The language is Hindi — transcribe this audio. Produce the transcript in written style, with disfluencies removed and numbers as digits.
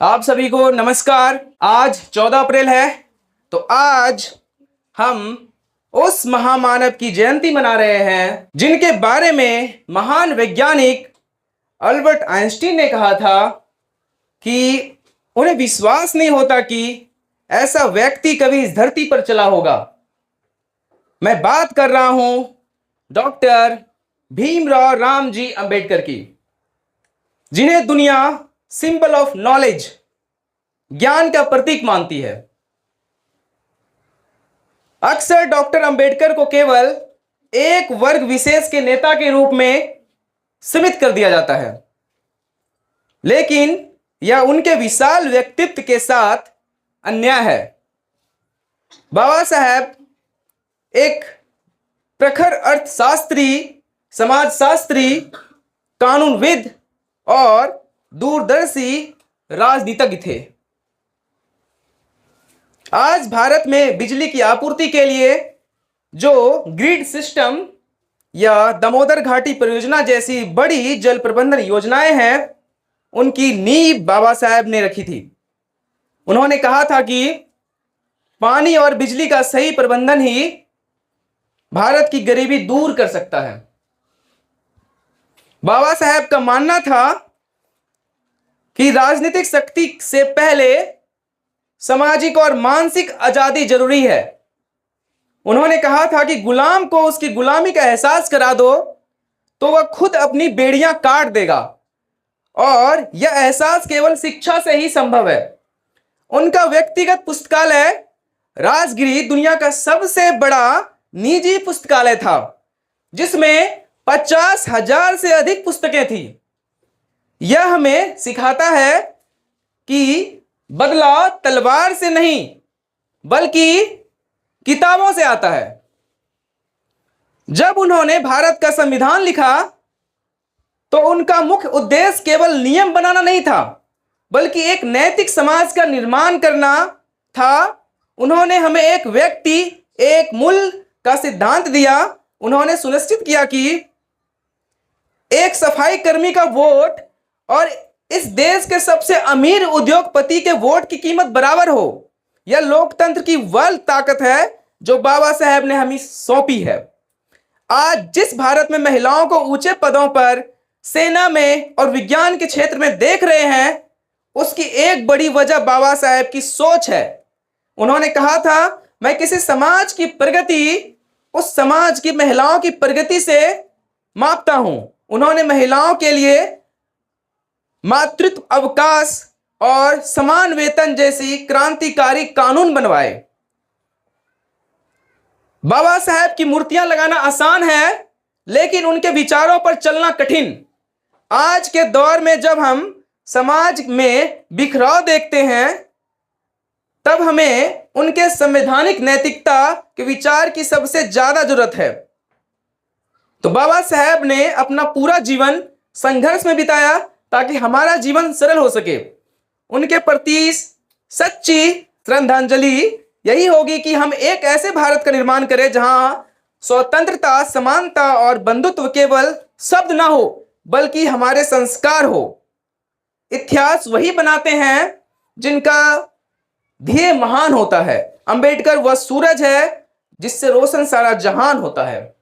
आप सभी को नमस्कार। आज 14 अप्रैल है, तो आज हम उस महामानव की जयंती मना रहे हैं जिनके बारे में महान वैज्ञानिक अल्बर्ट आइंस्टीन ने कहा था कि उन्हें विश्वास नहीं होता कि ऐसा व्यक्ति कभी इस धरती पर चला होगा। मैं बात कर रहा हूं डॉक्टर भीमराव रामजी अंबेडकर की, जिन्हें दुनिया सिंबल ऑफ नॉलेज, ज्ञान का प्रतीक मानती है। अक्सर डॉक्टर अंबेडकर को केवल एक वर्ग विशेष के नेता के रूप में सीमित कर दिया जाता है, लेकिन यह उनके विशाल व्यक्तित्व के साथ अन्याय है। बाबा साहेब एक प्रखर अर्थशास्त्री, समाजशास्त्री, कानूनविद और दूरदर्शी राजनीतिज्ञ थे। आज भारत में बिजली की आपूर्ति के लिए जो ग्रिड सिस्टम या दामोदर घाटी परियोजना जैसी बड़ी जल प्रबंधन योजनाएं हैं, उनकी नींव बाबा साहेब ने रखी थी। उन्होंने कहा था कि पानी और बिजली का सही प्रबंधन ही भारत की गरीबी दूर कर सकता है। बाबा साहेब का मानना था कि राजनीतिक शक्ति से पहले सामाजिक और मानसिक आजादी जरूरी है। उन्होंने कहा था कि गुलाम को उसकी गुलामी का एहसास करा दो तो वह खुद अपनी बेड़ियां काट देगा, और यह एहसास केवल शिक्षा से ही संभव है। उनका व्यक्तिगत पुस्तकालय राजगिरी दुनिया का सबसे बड़ा निजी पुस्तकालय था, जिसमें 50,000 से अधिक पुस्तकें थी। यह हमें सिखाता है कि बदलाव तलवार से नहीं बल्कि किताबों से आता है। जब उन्होंने भारत का संविधान लिखा तो उनका मुख्य उद्देश्य केवल नियम बनाना नहीं था, बल्कि एक नैतिक समाज का निर्माण करना था। उन्होंने हमें एक व्यक्ति एक मूल्य का सिद्धांत दिया। उन्होंने सुनिश्चित किया कि एक सफाई कर्मी का वोट और इस देश के सबसे अमीर उद्योगपति के वोट की कीमत बराबर हो। यह लोकतंत्र की वह ताकत है जो बाबा साहेब ने हमें सौंपी है। आज जिस भारत में महिलाओं को ऊंचे पदों पर सेना में और विज्ञान के क्षेत्र में देख रहे हैं, उसकी एक बड़ी वजह बाबा साहेब की सोच है। उन्होंने कहा था, मैं किसी समाज की प्रगति उस समाज की महिलाओं की प्रगति से मापता हूं। उन्होंने महिलाओं के लिए मातृत्व अवकाश और समान वेतन जैसी क्रांतिकारी कानून बनवाए। बाबा साहेब की मूर्तियां लगाना आसान है, लेकिन उनके विचारों पर चलना कठिन। आज के दौर में जब हम समाज में बिखराव देखते हैं, तब हमें उनके संवैधानिक नैतिकता के विचार की सबसे ज्यादा जरूरत है। तो बाबा साहेब ने अपना पूरा जीवन संघर्ष में बिताया ताकि हमारा जीवन सरल हो सके। उनके प्रति सच्ची श्रद्धांजलि यही होगी कि हम एक ऐसे भारत का निर्माण करें जहां स्वतंत्रता, समानता और बंधुत्व केवल शब्द ना हो बल्कि हमारे संस्कार हो। इतिहास वही बनाते हैं जिनका ध्येय महान होता है। अंबेडकर वह सूरज है जिससे रोशन सारा जहान होता है।